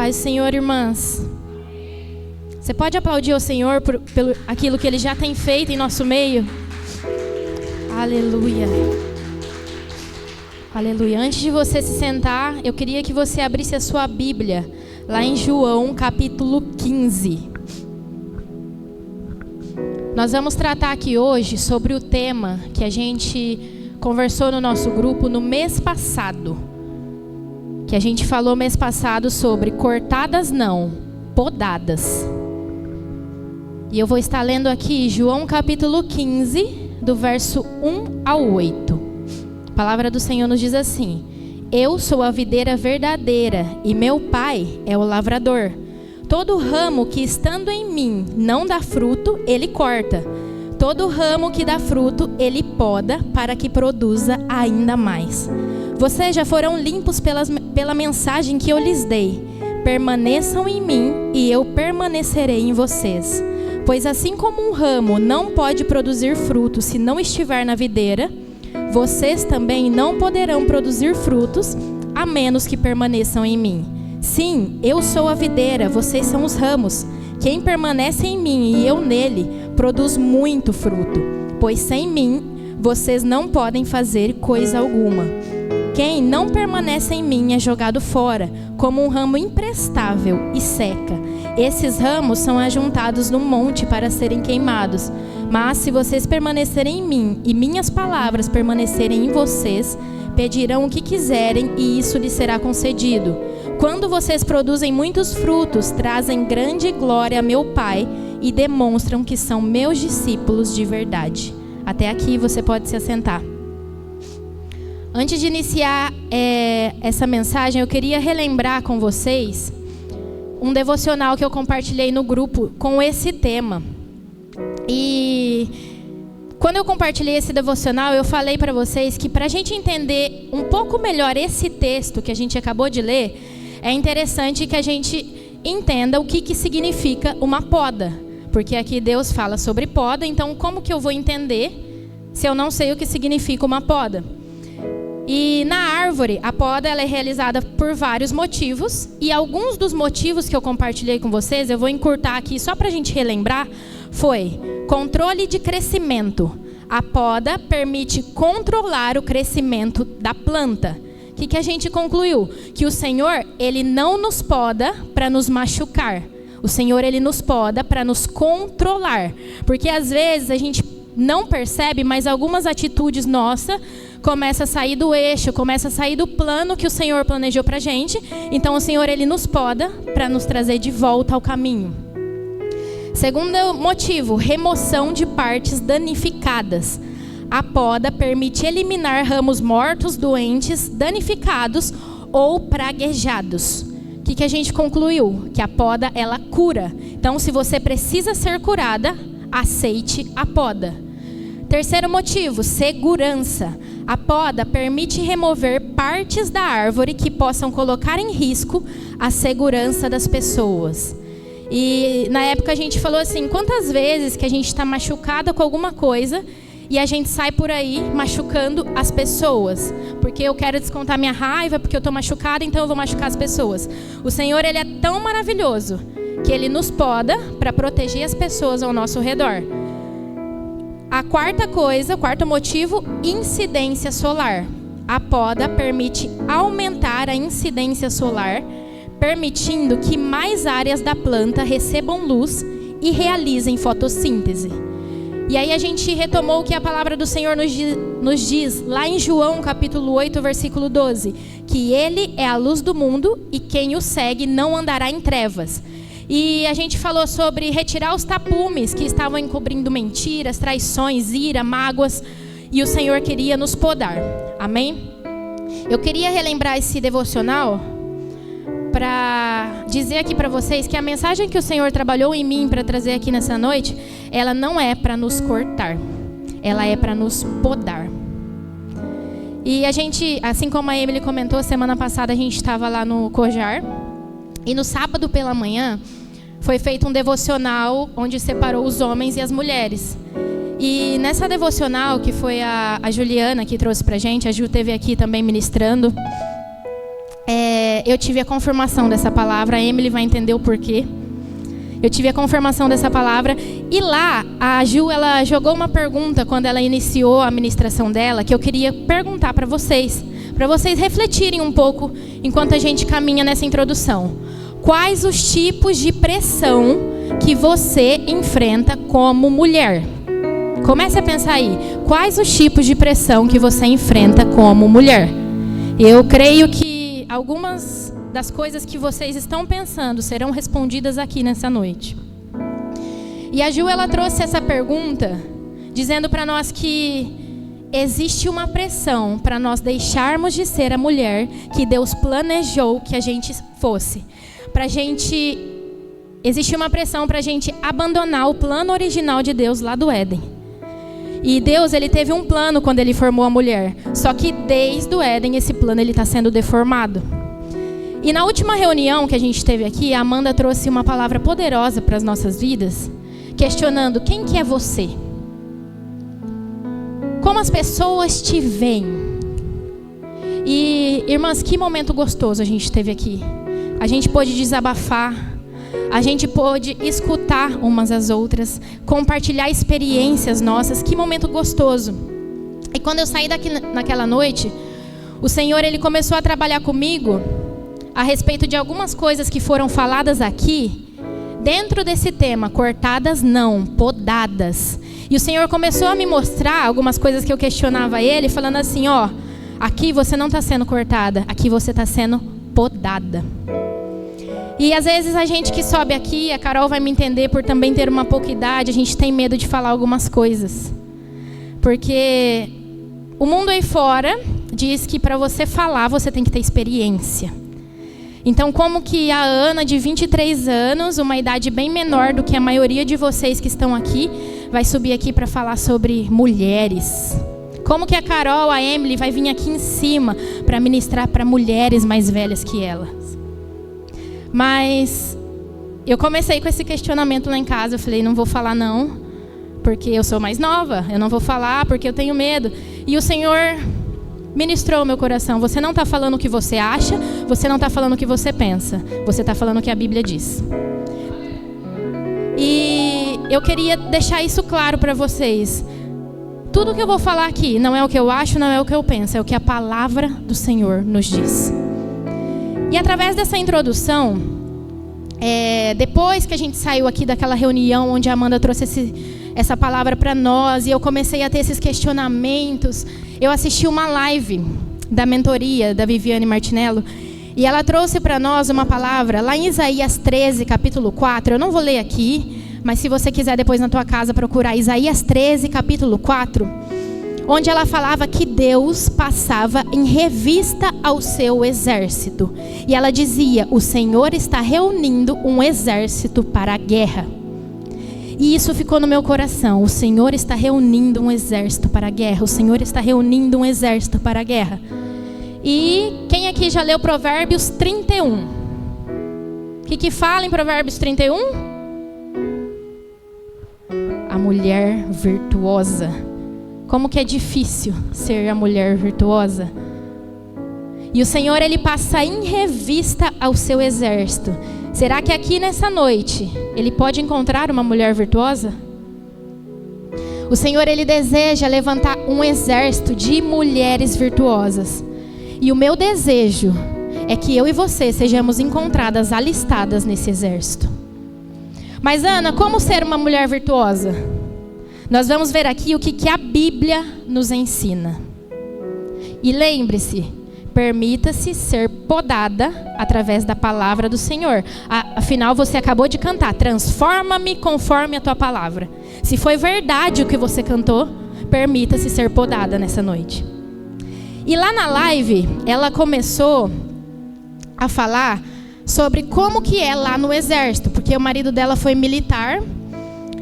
paz do Senhor, irmãs. Você pode aplaudir o Senhor pelo aquilo que Ele já tem feito em nosso meio? Aleluia. Aleluia. Antes de você se sentar, eu queria que você abrisse a sua Bíblia, lá em João, capítulo 15. Nós vamos tratar aqui hoje sobre o tema que a gente conversou no nosso grupo no mês passado. Que a gente falou mês passado sobre cortadas não, podadas. E eu vou estar lendo aqui João capítulo 15, do verso 1 ao 8. A palavra do Senhor nos diz assim: Eu sou a videira verdadeira e meu Pai é o lavrador. Todo ramo que estando em mim não dá fruto, Ele corta. Todo ramo que dá fruto, Ele poda para que produza ainda mais. Vocês já foram limpos pela mensagem que eu lhes dei. Permaneçam em mim e eu permanecerei em vocês. Pois assim como um ramo não pode produzir frutos se não estiver na videira, vocês também não poderão produzir frutos a menos que permaneçam em mim. Sim, eu sou a videira, vocês são os ramos. Quem permanece em mim e eu nele, produz muito fruto. Pois sem mim, vocês não podem fazer coisa alguma. Quem não permanece em mim é jogado fora, como um ramo imprestável e seca. Esses ramos são ajuntados num monte para serem queimados. Mas se vocês permanecerem em mim e minhas palavras permanecerem em vocês, pedirão o que quiserem e isso lhes será concedido. Quando vocês produzem muitos frutos, trazem grande glória a meu Pai e demonstram que são meus discípulos de verdade. Até aqui você pode se assentar. Antes de iniciar essa mensagem, eu queria relembrar com vocês um devocional que eu compartilhei no grupo com esse tema. E quando eu compartilhei esse devocional, eu falei para vocês que para a gente entender um pouco melhor esse texto que a gente acabou de ler, é interessante que a gente entenda o que significa uma poda. Porque aqui Deus fala sobre poda, então como que eu vou entender se eu não sei o que significa uma poda? E na árvore, a poda ela é realizada por vários motivos. E alguns dos motivos que eu compartilhei com vocês, eu vou encurtar aqui só para a gente relembrar, foi controle de crescimento. A poda permite controlar o crescimento da planta. O que a gente concluiu? Que o Senhor, Ele não nos poda para nos machucar. O Senhor, Ele nos poda para nos controlar. Porque às vezes a gente não percebe, mas algumas atitudes nossas começam a sair do eixo, começam a sair do plano que o Senhor planejou para a gente. Então o Senhor, Ele nos poda para nos trazer de volta ao caminho. Segundo motivo, remoção de partes danificadas. A poda permite eliminar ramos mortos, doentes, danificados ou praguejados. O que a gente concluiu? Que a poda, ela cura. Então, se você precisa ser curada, aceite a poda. Terceiro motivo, segurança. A poda permite remover partes da árvore que possam colocar em risco a segurança das pessoas. E na época a gente falou assim, quantas vezes que a gente está machucada com alguma coisa e a gente sai por aí machucando as pessoas. Porque eu quero descontar minha raiva, porque eu estou machucada, então eu vou machucar as pessoas. O Senhor, Ele é tão maravilhoso que Ele nos poda para proteger as pessoas ao nosso redor. A quarta coisa, o quarto motivo, incidência solar. A poda permite aumentar a incidência solar, permitindo que mais áreas da planta recebam luz e realizem fotossíntese. E aí a gente retomou o que a palavra do Senhor nos diz lá em João capítulo 8, versículo 12, que Ele é a luz do mundo e quem o segue não andará em trevas. E a gente falou sobre retirar os tapumes que estavam encobrindo mentiras, traições, ira, mágoas, e o Senhor queria nos podar. Amém? Eu queria relembrar esse devocional para dizer aqui para vocês que a mensagem que o Senhor trabalhou em mim para trazer aqui nessa noite, ela não é para nos cortar, ela é para nos podar. E a gente, assim como a Emily comentou, semana passada a gente estava lá no Cojar, e no sábado pela manhã foi feito um devocional onde separou os homens e as mulheres. E nessa devocional, que foi a Juliana que trouxe pra gente, a Ju esteve aqui também ministrando, eu tive a confirmação dessa palavra. A Emily vai entender o porquê. Eu tive a confirmação dessa palavra. E lá, a Ju, ela jogou uma pergunta quando ela iniciou a ministração dela, que eu queria perguntar para vocês refletirem um pouco enquanto a gente caminha nessa introdução. Quais os tipos de pressão que você enfrenta como mulher? Comece a pensar aí. Quais os tipos de pressão que você enfrenta como mulher? Eu creio que algumas das coisas que vocês estão pensando serão respondidas aqui nessa noite. E a Ju, ela trouxe essa pergunta dizendo para nós que existe uma pressão para nós deixarmos de ser a mulher que Deus planejou que a gente fosse. Existe uma pressão para a gente abandonar o plano original de Deus lá do Éden. E Deus, ele teve um plano quando ele formou a mulher. Só que desde o Éden, esse plano está sendo deformado. E na última reunião que a gente teve aqui, a Amanda trouxe uma palavra poderosa para as nossas vidas, questionando quem que é você? Como as pessoas te veem? E, irmãs, que momento gostoso a gente teve aqui. A gente pôde desabafar, a gente pôde escutar umas às outras, compartilhar experiências nossas. Que momento gostoso. E quando eu saí daqui naquela noite, o Senhor, ele começou a trabalhar comigo a respeito de algumas coisas que foram faladas aqui, dentro desse tema, cortadas não, podadas. E o Senhor começou a me mostrar algumas coisas que eu questionava ele, falando assim, ó, aqui você não está sendo cortada, aqui você está sendo podada. E às vezes a gente que sobe aqui, a Carol vai me entender por também ter uma pouca idade, a gente tem medo de falar algumas coisas. Porque o mundo aí fora diz que para você falar, você tem que ter experiência. Então, como que a Ana, de 23 anos, uma idade bem menor do que a maioria de vocês que estão aqui, vai subir aqui para falar sobre mulheres? Como que a Carol, a Emily, vai vir aqui em cima para ministrar para mulheres mais velhas que elas? Mas eu comecei com esse questionamento lá em casa. Eu falei, não vou falar não, porque eu sou mais nova. Eu não vou falar porque eu tenho medo. E o Senhor ministrou o meu coração. Você não está falando o que você acha, você não está falando o que você pensa. Você está falando o que a Bíblia diz. E eu queria deixar isso claro para vocês. Tudo que eu vou falar aqui não é o que eu acho, não é o que eu penso. É o que a palavra do Senhor nos diz. E através dessa introdução, depois que a gente saiu aqui daquela reunião onde a Amanda trouxe essa palavra para nós e eu comecei a ter esses questionamentos, eu assisti uma live da mentoria da Viviane Martinello e ela trouxe para nós uma palavra lá em Isaías 13, capítulo 4. Eu não vou ler aqui, mas se você quiser depois na tua casa procurar Isaías 13, capítulo 4, onde ela falava que Deus passava em revista ao seu exército. E ela dizia, o Senhor está reunindo um exército para a guerra. E isso ficou no meu coração. O Senhor está reunindo um exército para a guerra. O Senhor está reunindo um exército para a guerra. E quem aqui já leu Provérbios 31? O que fala em Provérbios 31? A mulher virtuosa. Como que é difícil ser a mulher virtuosa. E o Senhor, ele passa em revista ao seu exército. Será que aqui nessa noite, ele pode encontrar uma mulher virtuosa? O Senhor, ele deseja levantar um exército de mulheres virtuosas. E o meu desejo é que eu e você sejamos encontradas, alistadas nesse exército. Mas Ana, como ser uma mulher virtuosa? Nós vamos ver aqui o que a Bíblia nos ensina. E lembre-se, permita-se ser podada através da palavra do Senhor. Afinal, você acabou de cantar, transforma-me conforme a tua palavra. Se foi verdade o que você cantou, permita-se ser podada nessa noite. E lá na live, ela começou a falar sobre como que é lá no exército, porque o marido dela foi militar.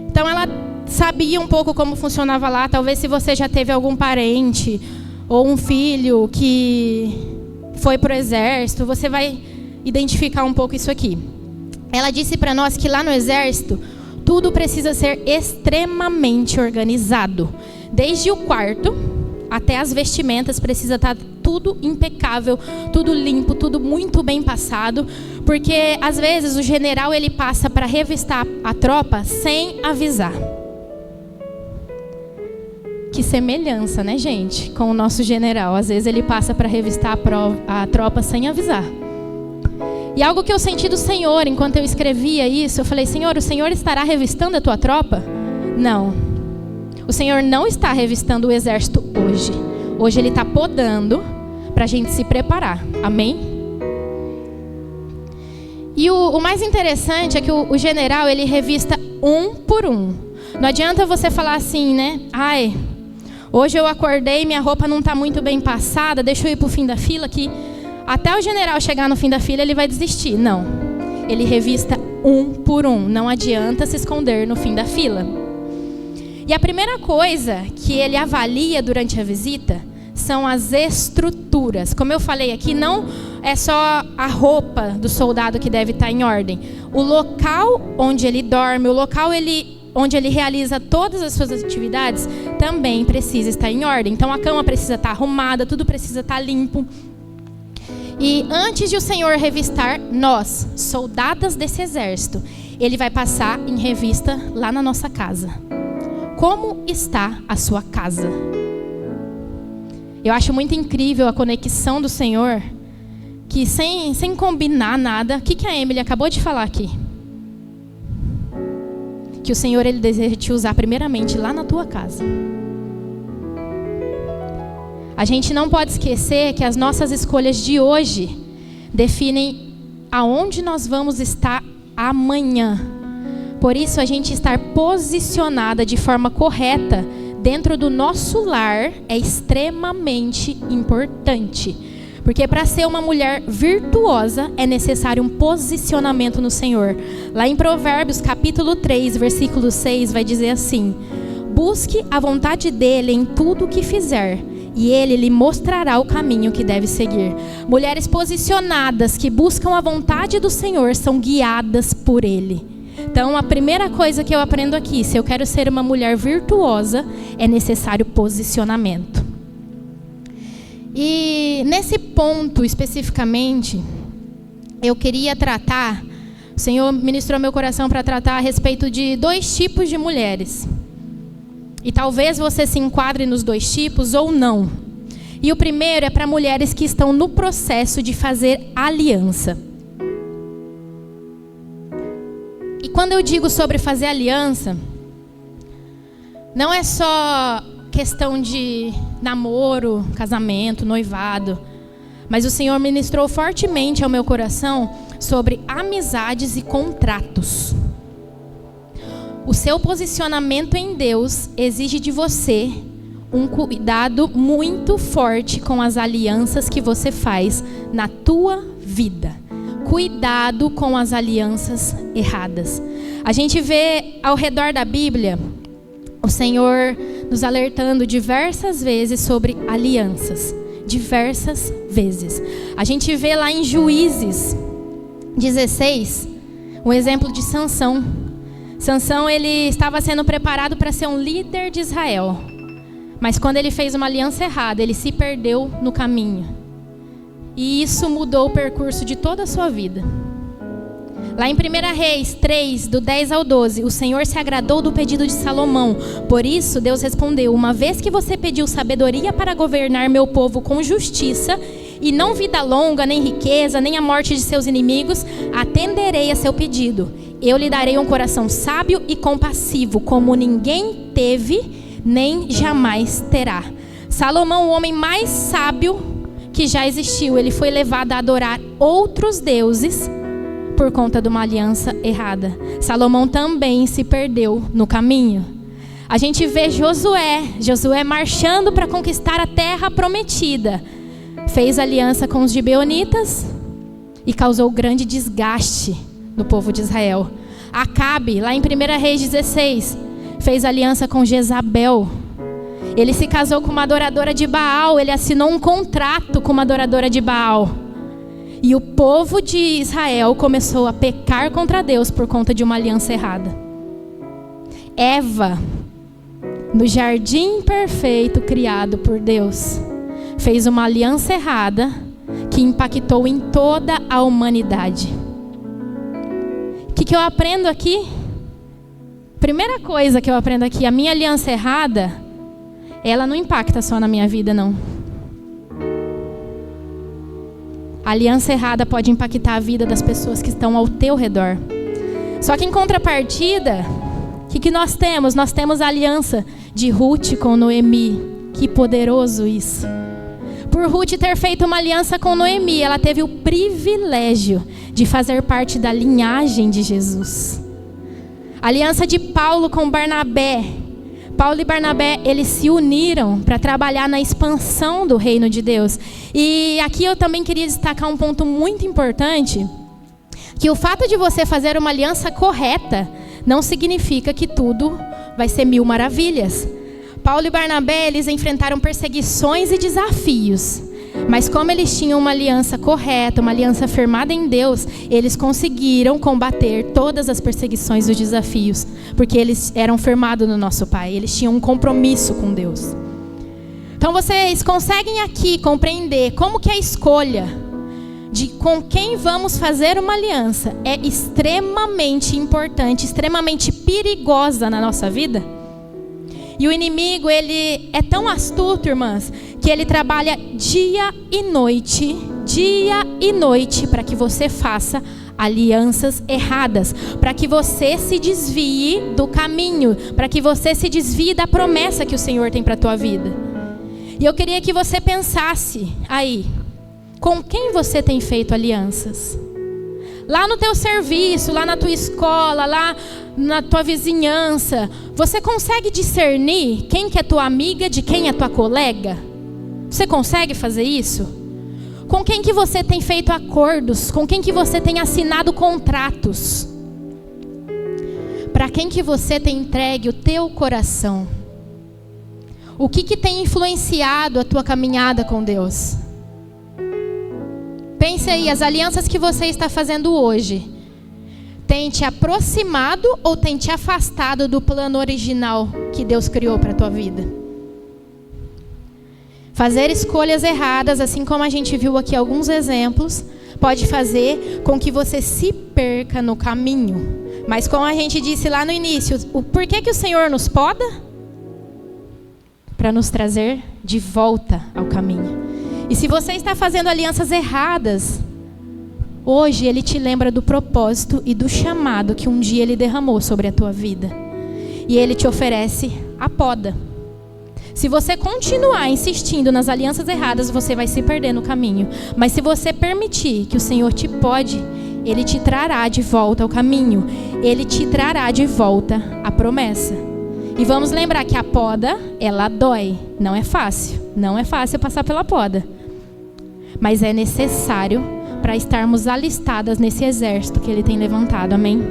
Então ela sabia um pouco como funcionava lá. Talvez se você já teve algum parente ou um filho que foi para o exército, você vai identificar um pouco isso aqui. Ela disse para nós que lá no exército, tudo precisa ser extremamente organizado. Desde o quarto até as vestimentas precisa estar tudo impecável, tudo limpo, tudo muito bem passado, porque às vezes o general ele passa para revistar a tropa sem avisar. Que semelhança, né, gente, com o nosso general. Às vezes ele passa para revistar a tropa sem avisar. E algo que eu senti do Senhor enquanto eu escrevia isso, eu falei: Senhor, o Senhor estará revistando a tua tropa? Não. O Senhor não está revistando o exército hoje. Hoje Ele está podando para a gente se preparar. Amém? E o mais interessante é que o general, ele revista um por um. Não adianta você falar assim, né? Ai, hoje eu acordei, minha roupa não está muito bem passada, deixa eu ir para o fim da fila que até o general chegar no fim da fila ele vai desistir. Não. Ele revista um por um. Não adianta se esconder no fim da fila. E a primeira coisa que ele avalia durante a visita são as estruturas. Como eu falei aqui, não é só a roupa do soldado que deve estar em ordem. O local onde ele dorme, o local onde ele realiza todas as suas atividades, também precisa estar em ordem. Então a cama precisa estar arrumada, tudo precisa estar limpo. E antes de o Senhor revistar nós, soldadas desse exército, Ele vai passar em revista lá na nossa casa. Como está a sua casa? Eu acho muito incrível a conexão do Senhor, que sem combinar nada, o que a Emily acabou de falar aqui? Que o Senhor, Ele deseja te usar primeiramente lá na tua casa. A gente não pode esquecer que as nossas escolhas de hoje definem aonde nós vamos estar amanhã. Por isso, a gente estar posicionada de forma correta dentro do nosso lar é extremamente importante. Porque para ser uma mulher virtuosa é necessário um posicionamento no Senhor. Lá em Provérbios, capítulo 3, versículo 6, vai dizer assim: busque a vontade dele em tudo o que fizer, e Ele lhe mostrará o caminho que deve seguir. Mulheres posicionadas que buscam a vontade do Senhor são guiadas por Ele. Então, a primeira coisa que eu aprendo aqui, se eu quero ser uma mulher virtuosa, é necessário posicionamento. E nesse ponto especificamente, eu queria tratar, o Senhor ministrou meu coração para tratar a respeito de 2 tipos de mulheres. E talvez você se enquadre nos 2 tipos ou não. E o primeiro é para mulheres que estão no processo de fazer aliança. E quando eu digo sobre fazer aliança, não é só questão de namoro, casamento, noivado. Mas o Senhor ministrou fortemente ao meu coração sobre amizades e contratos. O seu posicionamento em Deus exige de você um cuidado muito forte com as alianças que você faz na tua vida. Cuidado com as alianças erradas. A gente vê ao redor da Bíblia o Senhor nos alertando diversas vezes sobre alianças. Diversas vezes. A gente vê lá em Juízes 16 um exemplo de Sansão. Sansão, ele estava sendo preparado para ser um líder de Israel. Mas quando ele fez uma aliança errada, ele se perdeu no caminho. E isso mudou o percurso de toda a sua vida. Lá em 1 Reis 3, do 10 ao 12, o Senhor se agradou do pedido de Salomão. Por isso, Deus respondeu: uma vez que você pediu sabedoria para governar meu povo com justiça, e não vida longa, nem riqueza, nem a morte de seus inimigos, atenderei a seu pedido. Eu lhe darei um coração sábio e compassivo, como ninguém teve, nem jamais terá. Salomão, o homem mais sábio que já existiu, ele foi levado a adorar outros deuses por conta de uma aliança errada. Salomão também se perdeu no caminho. A gente vê Josué marchando para conquistar a terra prometida. Fez aliança com os gibeonitas e causou grande desgaste no povo de Israel. Acabe, lá em 1 Reis 16, fez aliança com Jezabel. Ele se casou com uma adoradora de Baal, ele assinou um contrato com uma adoradora de Baal. E o povo de Israel começou a pecar contra Deus por conta de uma aliança errada. Eva, no jardim perfeito criado por Deus, fez uma aliança errada que impactou em toda a humanidade. O que eu aprendo aqui? Primeira coisa que eu aprendo aqui, a minha aliança errada, ela não impacta só na minha vida, não. A aliança errada pode impactar a vida das pessoas que estão ao teu redor. Só que em contrapartida, o que nós temos? Nós temos a aliança de Ruth com Noemi. Que poderoso isso. Por Ruth ter feito uma aliança com Noemi, ela teve o privilégio de fazer parte da linhagem de Jesus. A aliança de Paulo com Barnabé. Paulo e Barnabé, eles se uniram para trabalhar na expansão do reino de Deus. E aqui eu também queria destacar um ponto muito importante, que o fato de você fazer uma aliança correta não significa que tudo vai ser mil maravilhas. Paulo e Barnabé, eles enfrentaram perseguições e desafios. Mas como eles tinham uma aliança correta, uma aliança firmada em Deus, eles conseguiram combater todas as perseguições e os desafios. Porque eles eram firmados no nosso Pai, eles tinham um compromisso com Deus. Então vocês conseguem aqui compreender como que a escolha de com quem vamos fazer uma aliança é extremamente importante, extremamente perigosa na nossa vida? E o inimigo, ele é tão astuto, irmãs, que ele trabalha dia e noite para que você faça alianças erradas, para que você se desvie do caminho, para que você se desvie da promessa que o Senhor tem para a tua vida. E eu queria que você pensasse aí, com quem você tem feito alianças? Lá no teu serviço, lá na tua escola, lá na tua vizinhança, você consegue discernir quem que é tua amiga de quem é tua colega? Você consegue fazer isso? Com quem que você tem feito acordos? Com quem que você tem assinado contratos? Para quem que você tem entregue o teu coração? O que tem influenciado a tua caminhada com Deus? Pense aí, as alianças que você está fazendo hoje, tem te aproximado ou tem te afastado do plano original que Deus criou para a tua vida? Fazer escolhas erradas, assim como a gente viu aqui alguns exemplos, pode fazer com que você se perca no caminho. Mas como a gente disse lá no início, o porquê que o Senhor nos poda? Para nos trazer de volta ao caminho. E se você está fazendo alianças erradas, hoje Ele te lembra do propósito e do chamado que um dia Ele derramou sobre a tua vida. E Ele te oferece a poda. Se você continuar insistindo nas alianças erradas, você vai se perder no caminho. Mas se você permitir que o Senhor te pode, Ele te trará de volta ao caminho. Ele te trará de volta a promessa. E vamos lembrar que a poda, ela dói. Não é fácil. Não é fácil passar pela poda. Mas é necessário para estarmos alistadas nesse exército que Ele tem levantado. Amém?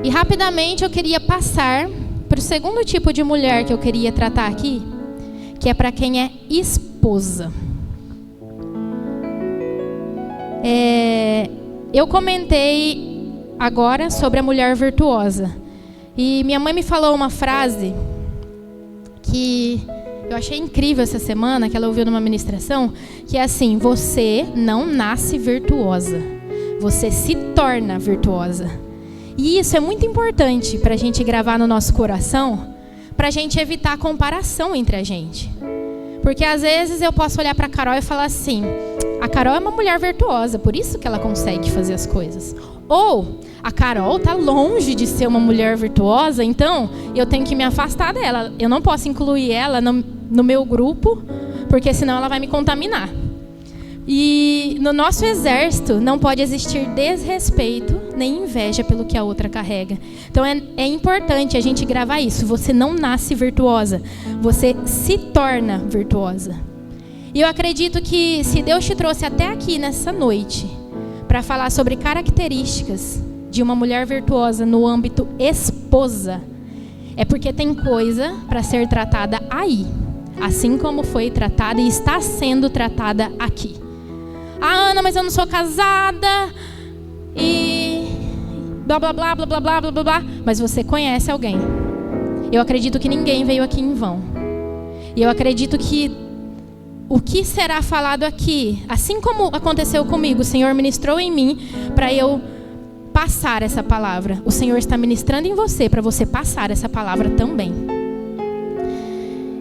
E rapidamente eu queria passar para o segundo tipo de mulher que eu queria tratar aqui, que é para quem é esposa. Eu comentei agora sobre a mulher virtuosa. E minha mãe me falou uma frase que eu achei incrível essa semana, que ela ouviu numa ministração, que é assim: você não nasce virtuosa, você se torna virtuosa. E isso é muito importante para a gente gravar no nosso coração, para a gente evitar a comparação entre a gente. Porque às vezes eu posso olhar para a Carol e falar assim: a Carol é uma mulher virtuosa, por isso que ela consegue fazer as coisas. Ou a Carol está longe de ser uma mulher virtuosa, então eu tenho que me afastar dela. Eu não posso incluir ela no meu grupo, porque senão ela vai me contaminar. E no nosso exército não pode existir desrespeito nem inveja pelo que a outra carrega. Então é importante a gente gravar isso. Você não nasce virtuosa, você se torna virtuosa. E eu acredito que se Deus te trouxe até aqui nessa noite para falar sobre características de uma mulher virtuosa no âmbito esposa, é porque tem coisa para ser tratada aí, assim como foi tratada e está sendo tratada aqui. Ah, Ana, mas eu não sou casada e blá blá blá blá blá blá blá blá. Mas você conhece alguém. Eu acredito que ninguém veio aqui em vão. E eu acredito que o que será falado aqui, assim como aconteceu comigo, o Senhor ministrou em mim para eu passar essa palavra. O Senhor está ministrando em você para você passar essa palavra também.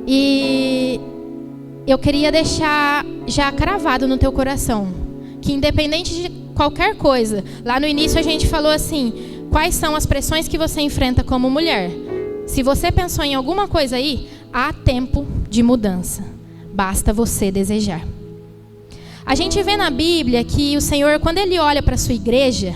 E eu queria deixar já cravado no teu coração que, independente de qualquer coisa, lá no início a gente falou assim: quais são as pressões que você enfrenta como mulher? Se você pensou em alguma coisa aí, há tempo de mudança. Basta você desejar. A gente vê na Bíblia que o Senhor, quando Ele olha para a sua igreja,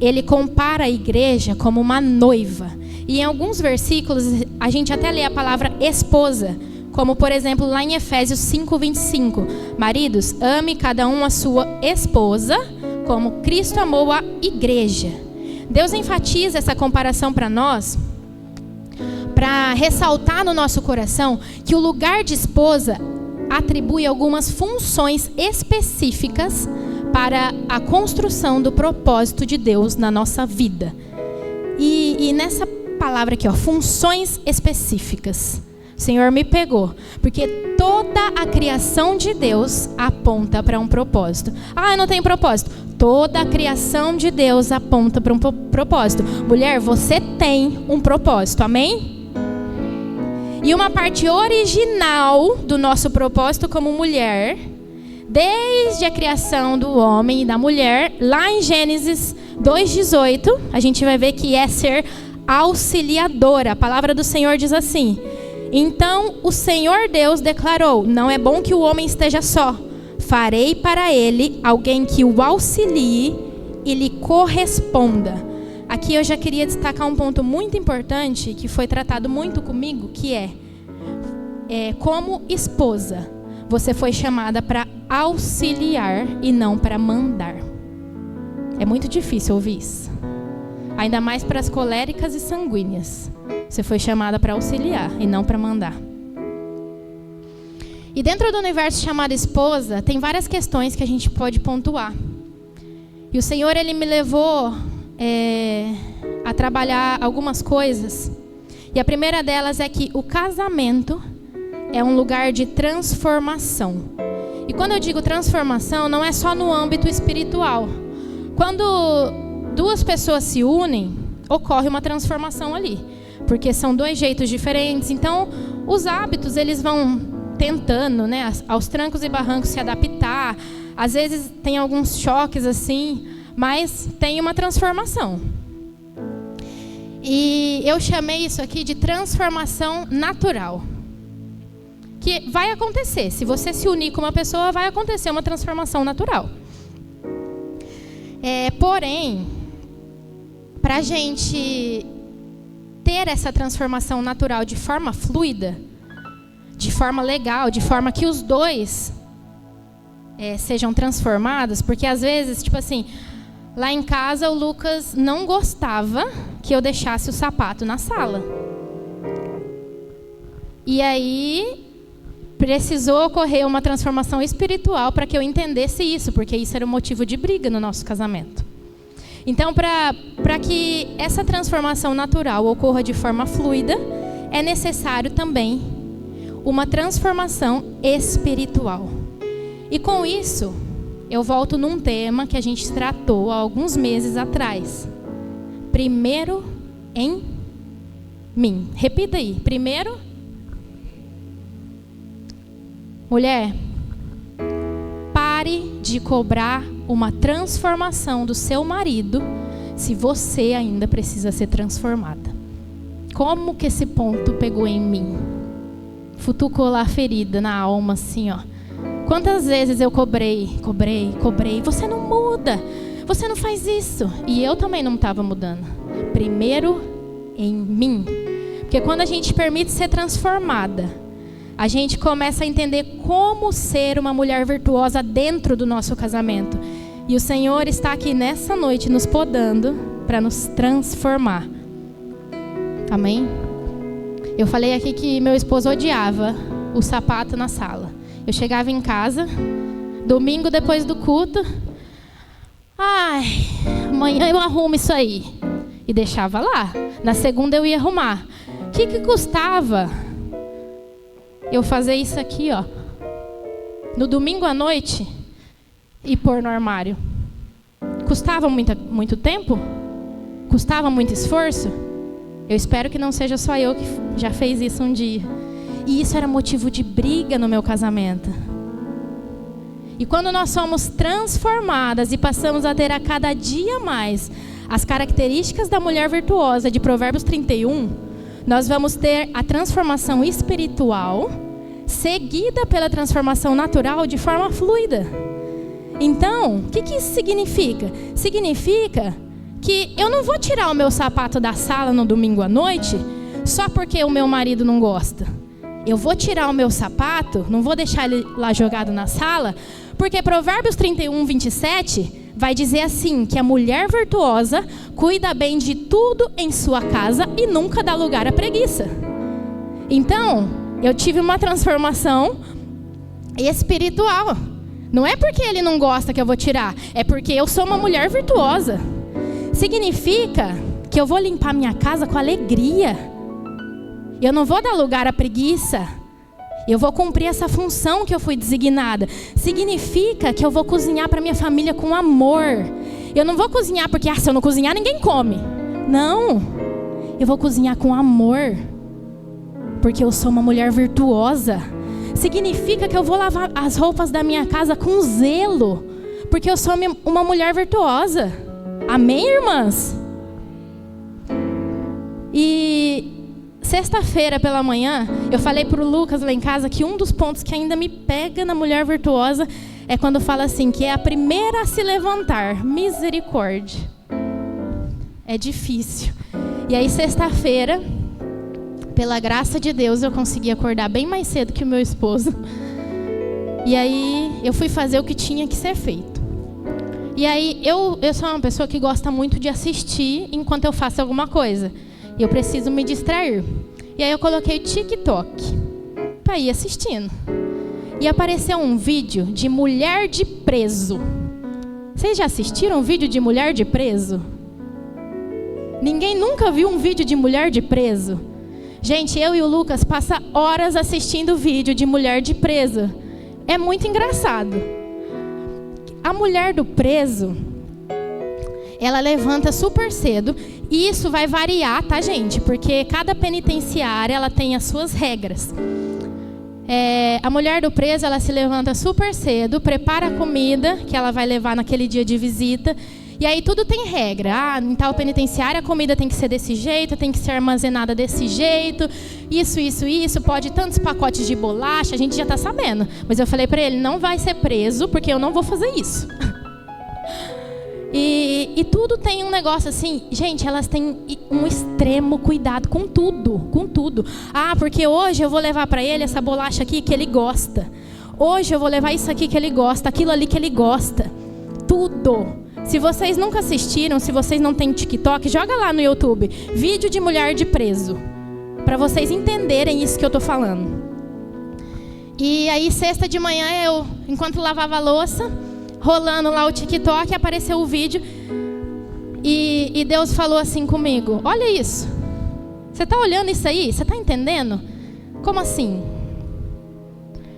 Ele compara a igreja como uma noiva. E em alguns versículos, a gente até lê a palavra esposa, como por exemplo lá em Efésios 5:25. Maridos, ame cada um a sua esposa, como Cristo amou a igreja. Deus enfatiza essa comparação para nós, para ressaltar no nosso coração que o lugar de esposa atribui algumas funções específicas para a construção do propósito de Deus na nossa vida. E nessa palavra aqui, funções específicas, o Senhor me pegou, porque toda a criação de Deus aponta para um propósito. Eu não tenho propósito. Toda a criação de Deus aponta para um propósito. Mulher, você tem um propósito, amém? E uma parte original do nosso propósito como mulher, desde a criação do homem e da mulher, lá em Gênesis 2:18, a gente vai ver que é ser auxiliadora. A palavra do Senhor diz assim: então o Senhor Deus declarou: não é bom que o homem esteja só. Farei para ele alguém que o auxilie e lhe corresponda. Aqui eu já queria destacar um ponto muito importante que foi tratado muito comigo, que é como esposa, você foi chamada para auxiliar e não para mandar. É muito difícil ouvir isso. Ainda mais para as coléricas e sanguíneas. Você foi chamada para auxiliar e não para mandar. E dentro do universo chamado esposa, tem várias questões que a gente pode pontuar. E o Senhor, Ele me levou a trabalhar algumas coisas. E a primeira delas é que o casamento é um lugar de transformação. E quando eu digo transformação, não é só no âmbito espiritual. Quando duas pessoas se unem, ocorre uma transformação ali. Porque são dois jeitos diferentes. Então, os hábitos, eles vão tentando, né, aos trancos e barrancos se adaptar. Às vezes tem alguns choques assim, mas tem uma transformação. E eu chamei isso aqui de transformação natural. Que vai acontecer. Se você se unir com uma pessoa, vai acontecer uma transformação natural. Porém, para a gente ter essa transformação natural de forma fluida, de forma legal, de forma que os dois sejam transformados, porque às vezes, tipo assim, lá em casa o Lucas não gostava que eu deixasse o sapato na sala. E aí precisou ocorrer uma transformação espiritual para que eu entendesse isso, porque isso era um motivo de briga no nosso casamento. Então, para que essa transformação natural ocorra de forma fluida, é necessário também uma transformação espiritual. E com isso, eu volto num tema que a gente tratou há alguns meses atrás. Primeiro em mim. Repita aí. Primeiro. Mulher, pare de cobrar uma transformação do seu marido se você ainda precisa ser transformada. Como que esse ponto pegou em mim? Futucou lá a ferida na alma, assim, ó. Quantas vezes eu cobrei. Você não muda, você não faz isso. E eu também não estava mudando. Primeiro em mim. Porque quando a gente permite ser transformada, a gente começa a entender como ser uma mulher virtuosa dentro do nosso casamento. E o Senhor está aqui nessa noite nos podando para nos transformar. Amém? Eu falei aqui que meu esposo odiava o sapato na sala. Eu chegava em casa, domingo depois do culto. Amanhã eu arrumo isso aí. E deixava lá. Na segunda eu ia arrumar. O que custava eu fazer isso aqui, ó, no domingo à noite e pôr no armário? Custava muito tempo? Custava muito esforço? Eu espero que não seja só eu que já fez isso um dia. E isso era motivo de briga no meu casamento. E quando nós somos transformadas e passamos a ter a cada dia mais as características da mulher virtuosa de Provérbios 31, nós vamos ter a transformação espiritual seguida pela transformação natural de forma fluida. Então, o que isso significa? Significa que eu não vou tirar o meu sapato da sala no domingo à noite só porque o meu marido não gosta. Eu vou tirar o meu sapato, não vou deixar ele lá jogado na sala, porque Provérbios 31, 27 vai dizer assim, que a mulher virtuosa cuida bem de tudo em sua casa e nunca dá lugar à preguiça. Então, eu tive uma transformação espiritual. Não é porque ele não gosta que eu vou tirar, é porque eu sou uma mulher virtuosa. Significa que eu vou limpar minha casa com alegria. Eu não vou dar lugar à preguiça. Eu vou cumprir essa função que eu fui designada. Significa que eu vou cozinhar para minha família com amor. Eu não vou cozinhar porque, se eu não cozinhar, ninguém come. Não. Eu vou cozinhar com amor. Porque eu sou uma mulher virtuosa. Significa que eu vou lavar as roupas da minha casa com zelo. Porque eu sou uma mulher virtuosa. Amém, irmãs? E sexta-feira pela manhã, eu falei para o Lucas lá em casa que um dos pontos que ainda me pega na mulher virtuosa é quando fala assim, que é a primeira a se levantar. Misericórdia. É difícil. E aí, sexta-feira, pela graça de Deus, eu consegui acordar bem mais cedo que o meu esposo. E aí, eu fui fazer o que tinha que ser feito. E aí, eu sou uma pessoa que gosta muito de assistir enquanto eu faço alguma coisa. E eu preciso me distrair. E aí eu coloquei TikTok para ir assistindo. E apareceu um vídeo de mulher de preso. Vocês já assistiram um vídeo de mulher de preso? Ninguém nunca viu um vídeo de mulher de preso? Gente, eu e o Lucas passamos horas assistindo vídeo de mulher de preso. É muito engraçado. A mulher do preso, ela levanta super cedo. E isso vai variar, tá, gente? Porque cada penitenciária, ela tem as suas regras. A mulher do preso, ela se levanta super cedo, prepara a comida que ela vai levar naquele dia de visita. E aí tudo tem regra. Em tal penitenciária a comida tem que ser desse jeito, tem que ser armazenada desse jeito. Isso. Pode tantos pacotes de bolacha, a gente já tá sabendo. Mas eu falei pra ele, não vai ser preso, porque eu não vou fazer isso. E tudo tem um negócio assim, gente, elas têm um extremo cuidado com tudo, com tudo. Porque hoje eu vou levar para ele essa bolacha aqui que ele gosta. Hoje eu vou levar isso aqui que ele gosta, aquilo ali que ele gosta. Tudo. Se vocês nunca assistiram, se vocês não têm TikTok, joga lá no YouTube, vídeo de mulher de preso, para vocês entenderem isso que eu tô falando. E aí, sexta de manhã, eu, enquanto lavava a louça, rolando lá o TikTok, apareceu o vídeo e Deus falou assim comigo, olha isso, você está olhando isso aí? Você está entendendo? Como assim?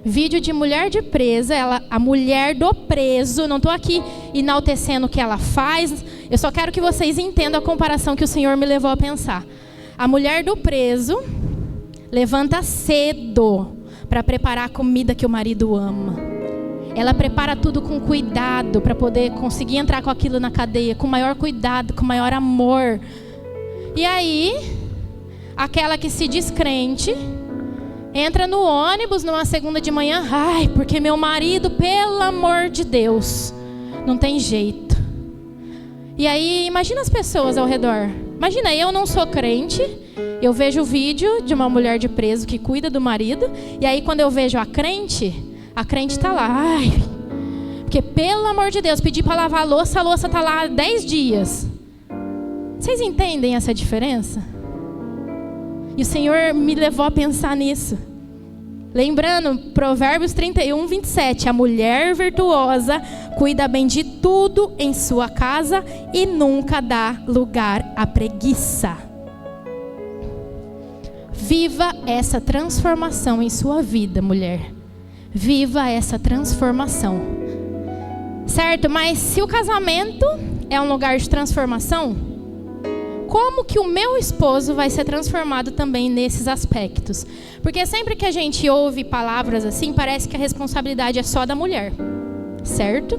Vídeo de mulher de presa, a mulher do preso, não estou aqui enaltecendo o que ela faz, eu só quero que vocês entendam a comparação que o Senhor me levou a pensar. A mulher do preso levanta cedo para preparar a comida que o marido ama. Ela prepara tudo com cuidado para poder conseguir entrar com aquilo na cadeia, com maior cuidado, com maior amor. E aí, aquela que se diz crente, entra no ônibus numa segunda de manhã, porque meu marido, pelo amor de Deus, não tem jeito. E aí, imagina as pessoas ao redor. Imagina, eu não sou crente, eu vejo o vídeo de uma mulher de preso que cuida do marido, e aí quando eu vejo a crente está lá, porque pelo amor de Deus, pedi para lavar a louça está lá há 10 dias. Vocês entendem essa diferença? E o Senhor me levou a pensar nisso. Lembrando, Provérbios 31, 27, a mulher virtuosa cuida bem de tudo em sua casa e nunca dá lugar à preguiça. Viva essa transformação em sua vida, mulher. Viva essa transformação. Certo? Mas se o casamento é um lugar de transformação, como que o meu esposo vai ser transformado também nesses aspectos? Porque sempre que a gente ouve palavras assim, parece que a responsabilidade é só da mulher. Certo?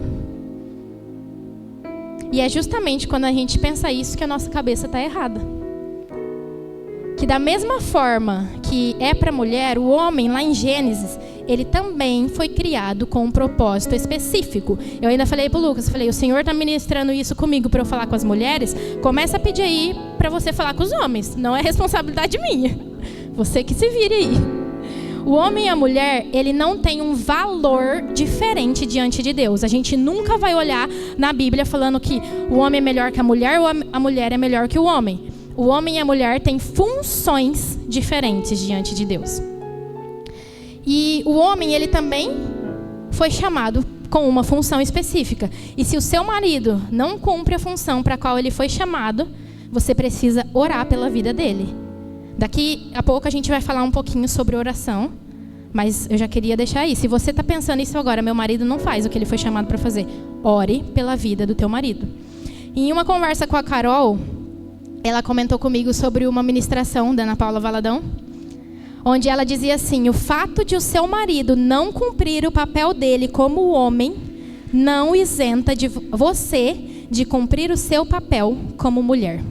E é justamente quando a gente pensa isso que a nossa cabeça está errada. Que da mesma forma que é para a mulher, o homem lá em Gênesis, ele também foi criado com um propósito específico. Eu ainda falei para o Lucas, o Senhor está ministrando isso comigo para eu falar com as mulheres, começa a pedir aí para você falar com os homens, não é responsabilidade minha, você que se vire aí. O homem e a mulher, ele não tem um valor diferente diante de Deus. A gente nunca vai olhar na Bíblia falando que o homem é melhor que a mulher ou a mulher é melhor que o homem. O homem e a mulher têm funções diferentes diante de Deus. E o homem, ele também foi chamado com uma função específica. E se o seu marido não cumpre a função para a qual ele foi chamado, você precisa orar pela vida dele. Daqui a pouco a gente vai falar um pouquinho sobre oração, mas eu já queria deixar aí. Se você está pensando isso agora, meu marido não faz o que ele foi chamado para fazer, ore pela vida do teu marido. Em uma conversa com a Carol, ela comentou comigo sobre uma ministração da Ana Paula Valadão, onde ela dizia assim: o fato de o seu marido não cumprir o papel dele como homem não isenta de você de cumprir o seu papel como mulher.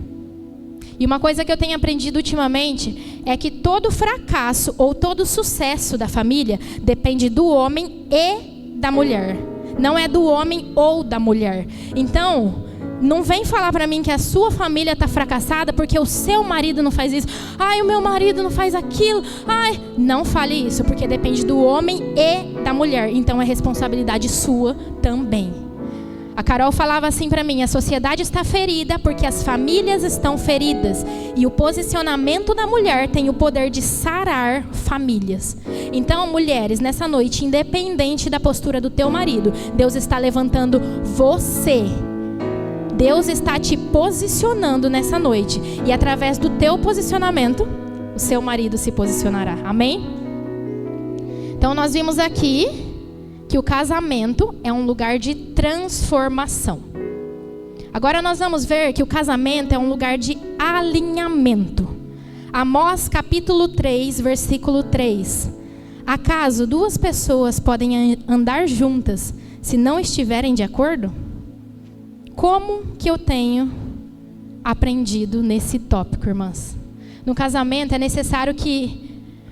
E uma coisa que eu tenho aprendido ultimamente é que todo fracasso ou todo sucesso da família depende do homem e da mulher. Não é do homem ou da mulher. Então, não vem falar pra mim que a sua família tá fracassada porque o seu marido não faz isso. Ai, o meu marido não faz aquilo. Ai, não fale isso, porque depende do homem e da mulher. Então é responsabilidade sua também. A Carol falava assim pra mim: a sociedade está ferida porque as famílias estão feridas. E o posicionamento da mulher tem o poder de sarar famílias. Então, mulheres, nessa noite, independente da postura do teu marido, Deus está levantando você. Deus está te posicionando nessa noite. E através do teu posicionamento, o seu marido se posicionará. Amém? Então nós vimos aqui que o casamento é um lugar de transformação. Agora nós vamos ver que o casamento é um lugar de alinhamento. Amós capítulo 3, versículo 3. Acaso duas pessoas podem andar juntas se não estiverem de acordo? Como que eu tenho aprendido nesse tópico, irmãs? No casamento é necessário que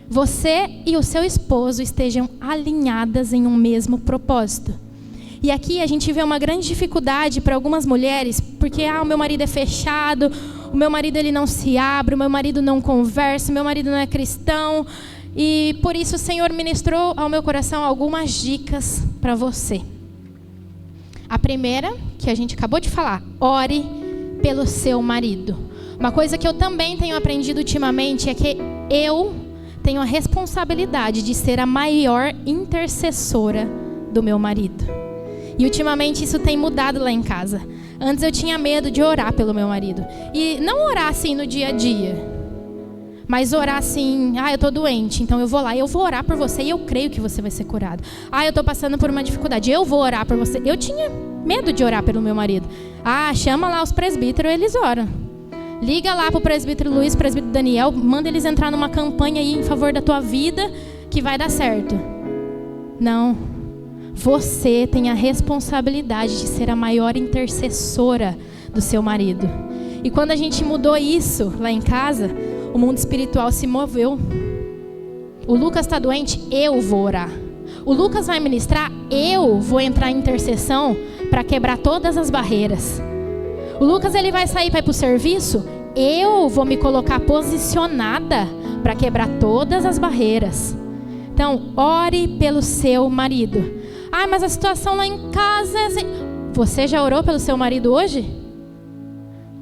você e o seu esposo estejam alinhadas em um mesmo propósito. E aqui a gente vê uma grande dificuldade para algumas mulheres, porque o meu marido é fechado, o meu marido ele não se abre, o meu marido não conversa, o meu marido não é cristão. E por isso o Senhor ministrou ao meu coração algumas dicas para você. A primeira, que a gente acabou de falar: ore pelo seu marido. Uma coisa que eu também tenho aprendido ultimamente é que eu tenho a responsabilidade de ser a maior intercessora do meu marido. E ultimamente isso tem mudado lá em casa. Antes eu tinha medo de orar pelo meu marido. E não orar assim no dia a dia, mas orar assim: eu tô doente, então eu vou lá, eu vou orar por você e eu creio que você vai ser curado. Eu tô passando por uma dificuldade, eu vou orar por você. Eu tinha medo de orar pelo meu marido. Chama lá os presbíteros, eles oram. Liga lá pro presbítero Luiz, presbítero Daniel, manda eles entrar numa campanha aí em favor da tua vida, que vai dar certo. Não. Você tem a responsabilidade de ser a maior intercessora do seu marido. E quando a gente mudou isso lá em casa, o mundo espiritual se moveu. O Lucas está doente, eu vou orar. O Lucas vai ministrar, eu vou entrar em intercessão para quebrar todas as barreiras. O Lucas ele vai sair para ir para o serviço, eu vou me colocar posicionada para quebrar todas as barreiras. Então, ore pelo seu marido. Mas a situação lá em casa é assim. Você já orou pelo seu marido hoje?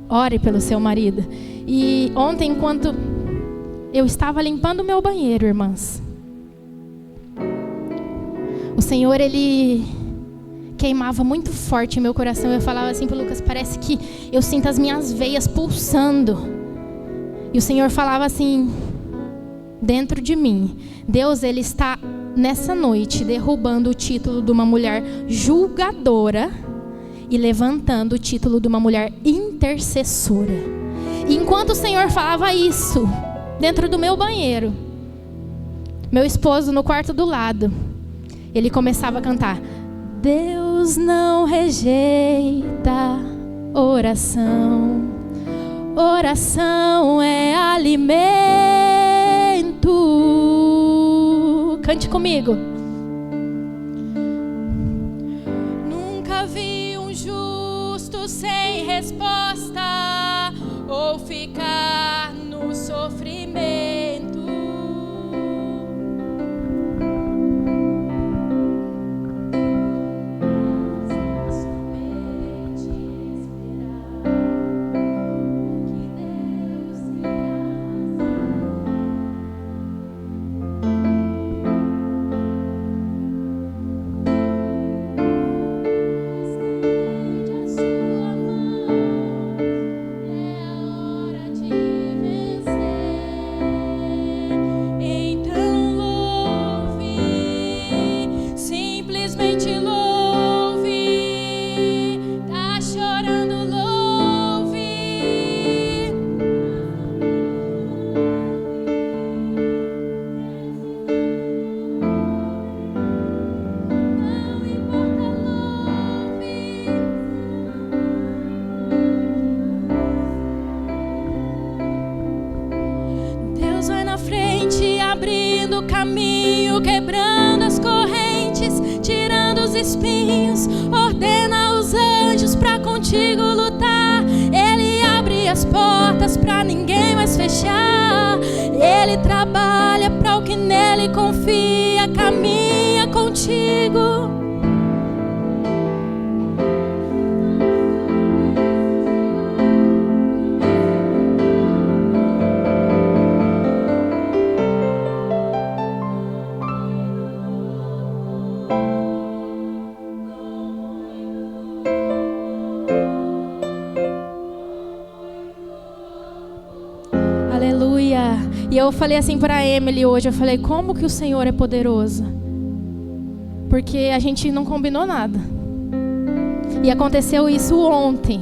Ore pelo seu marido. E ontem, enquanto eu estava limpando o meu banheiro, irmãs, o Senhor, ele queimava muito forte em meu coração. Eu falava assim para o Lucas: parece que eu sinto as minhas veias pulsando. E o Senhor falava assim: dentro de mim. Deus, Ele está nessa noite derrubando o título de uma mulher julgadora e levantando o título de uma mulher intercessora. E enquanto o Senhor falava isso, dentro do meu banheiro, meu esposo no quarto do lado, ele começava a cantar: Deus não rejeita oração, oração é alimento. Cante comigo. Nunca vi um justo sem resposta ou ficar no sofrimento. Caminho, quebrando as correntes, tirando os espinhos, ordena os anjos pra contigo lutar. Ele abre as portas pra ninguém mais fechar. Ele trabalha pra o que nele confia, caminha contigo. E eu falei assim para Emily hoje, eu falei, como que o Senhor é poderoso? Porque a gente não combinou nada. E aconteceu isso ontem.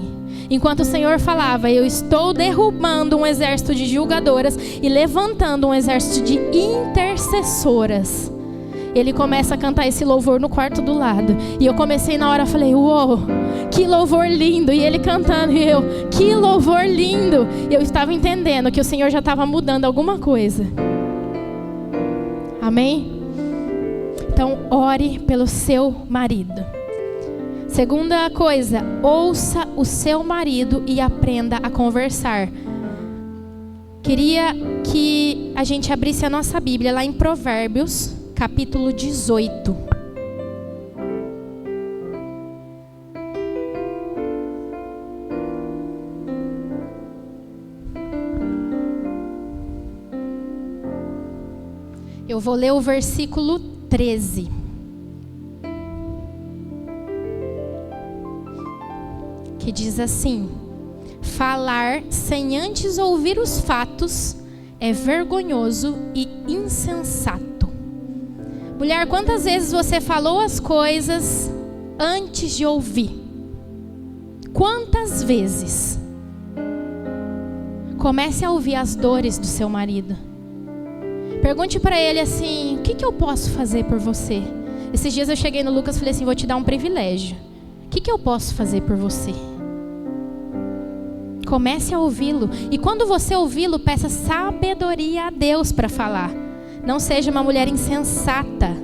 Enquanto o Senhor falava, eu estou derrubando um exército de julgadoras e levantando um exército de intercessoras. Ele começa a cantar esse louvor no quarto do lado. E eu comecei na hora, falei, uou, que louvor lindo. E ele cantando, e eu, que louvor lindo. E eu estava entendendo que o Senhor já estava mudando alguma coisa. Amém? Então, ore pelo seu marido. Segunda coisa, ouça o seu marido e aprenda a conversar. Queria que a gente abrisse a nossa Bíblia lá em Provérbios, capítulo 18. Eu vou ler o versículo 13. Que diz assim: falar sem antes ouvir os fatos é vergonhoso e insensato. Mulher, quantas vezes você falou as coisas antes de ouvir? Quantas vezes? Comece a ouvir as dores do seu marido. Pergunte para ele assim, o que eu posso fazer por você? Esses dias eu cheguei no Lucas e falei assim, vou te dar um privilégio. O que eu posso fazer por você? Comece a ouvi-lo. E quando você ouvi-lo, peça sabedoria a Deus para falar. Não seja uma mulher insensata.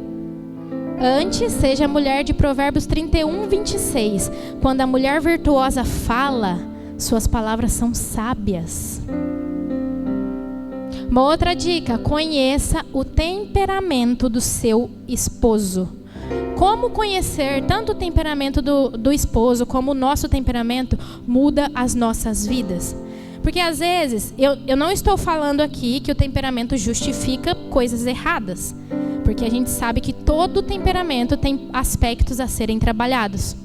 Antes, seja a mulher de Provérbios 31, 26. Quando a mulher virtuosa fala, suas palavras são sábias. Uma outra dica, conheça o temperamento do seu esposo. Como conhecer tanto o temperamento do esposo como o nosso temperamento muda as nossas vidas. Porque às vezes, eu não estou falando aqui que o temperamento justifica coisas erradas. Porque a gente sabe que todo temperamento tem aspectos a serem trabalhados.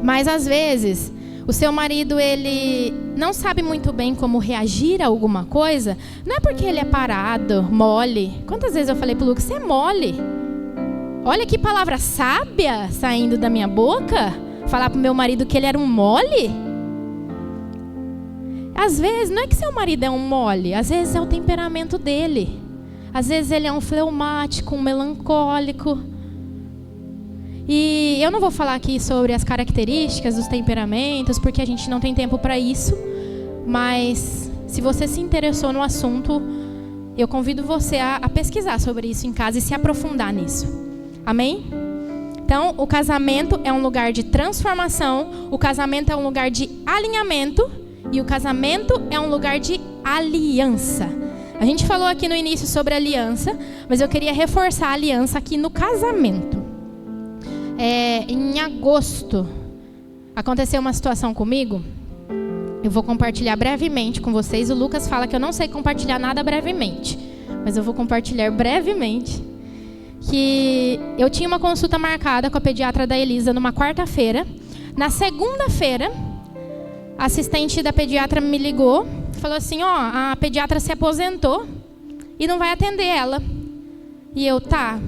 Mas às vezes, o seu marido ele não sabe muito bem como reagir a alguma coisa, não é porque ele é parado, mole. Quantas vezes eu falei pro Lucas, você é mole? Olha que palavra sábia saindo da minha boca. Falar pro meu marido que ele era um mole? Às vezes, não é que seu marido é um mole, às vezes é o temperamento dele. Às vezes ele é um fleumático, um melancólico. E eu não vou falar aqui sobre as características dos temperamentos, porque a gente não tem tempo para isso. Mas se você se interessou no assunto, eu convido você a pesquisar sobre isso em casa e se aprofundar nisso. Amém? Então, o casamento é um lugar de transformação, o casamento é um lugar de alinhamento e o casamento é um lugar de aliança. A gente falou aqui no início sobre aliança, mas eu queria reforçar a aliança aqui no casamento. Em agosto, aconteceu uma situação comigo. Eu vou compartilhar brevemente com vocês. O Lucas fala que eu não sei compartilhar nada brevemente, mas eu vou compartilhar brevemente. Que eu tinha uma consulta marcada com a pediatra da Elisa numa quarta-feira. Na segunda-feira, a assistente da pediatra me ligou, falou assim, a pediatra se aposentou e não vai atender ela. E eu, tá,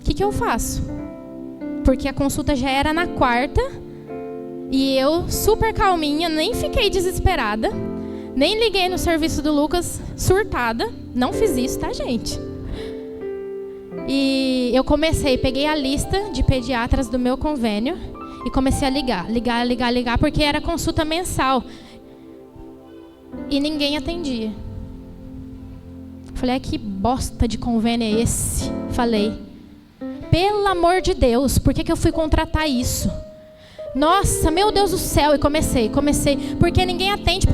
o que eu faço? Porque a consulta já era na quarta e eu, super calminha, nem fiquei desesperada, nem liguei no serviço do Lucas surtada. Não fiz isso, tá, gente? E eu peguei a lista de pediatras do meu convênio e comecei a ligar, porque era consulta mensal. E ninguém atendia. Falei, que bosta de convênio é esse? Falei. Pelo amor de Deus, por que eu fui contratar isso? Nossa, meu Deus do céu. E comecei. Porque ninguém atende.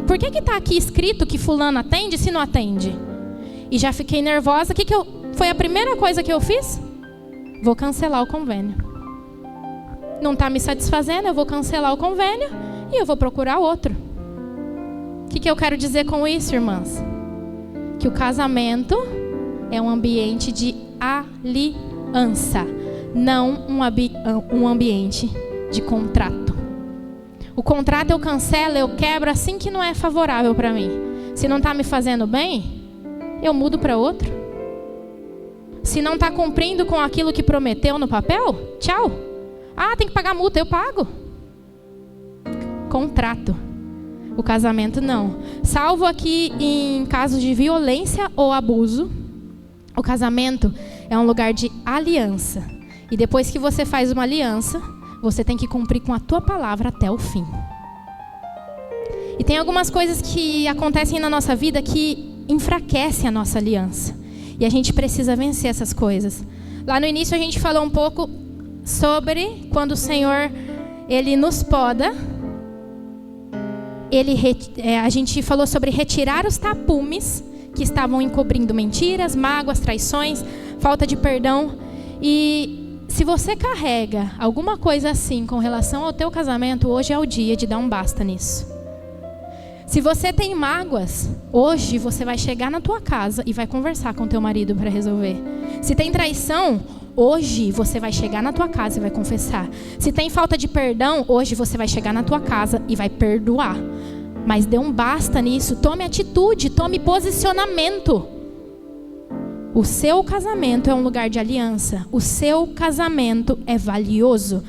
Por que está aqui escrito que fulano atende se não atende? E já fiquei nervosa. Foi a primeira coisa que eu fiz? Vou cancelar o convênio. Não está me satisfazendo, eu vou cancelar o convênio e eu vou procurar outro. O que eu quero dizer com isso, irmãs? Que o casamento é um ambiente de aliança, não um ambiente de contrato. O contrato eu cancelo, eu quebro assim que não é favorável para mim. Se não está me fazendo bem, eu mudo para outro. Se não está cumprindo com aquilo que prometeu no papel, tchau. Tem que pagar multa, eu pago. Contrato. O casamento não. Salvo aqui em casos de violência ou abuso, o casamento é um lugar de aliança. E depois que você faz uma aliança, você tem que cumprir com a tua palavra até o fim. E tem algumas coisas que acontecem na nossa vida que enfraquecem a nossa aliança. E a gente precisa vencer essas coisas. Lá no início a gente falou um pouco sobre quando o Senhor, Ele nos poda. A gente falou sobre retirar os tapumes que estavam encobrindo mentiras, mágoas, traições, falta de perdão. E se você carrega alguma coisa assim com relação ao teu casamento, hoje é o dia de dar um basta nisso. Se você tem mágoas, hoje você vai chegar na tua casa e vai conversar com teu marido para resolver. Se tem traição, hoje você vai chegar na tua casa e vai confessar. Se tem falta de perdão, hoje você vai chegar na tua casa e vai perdoar. Mas dê um basta nisso, tome atitude, tome posicionamento. O seu casamento é um lugar de aliança. O seu casamento é valioso.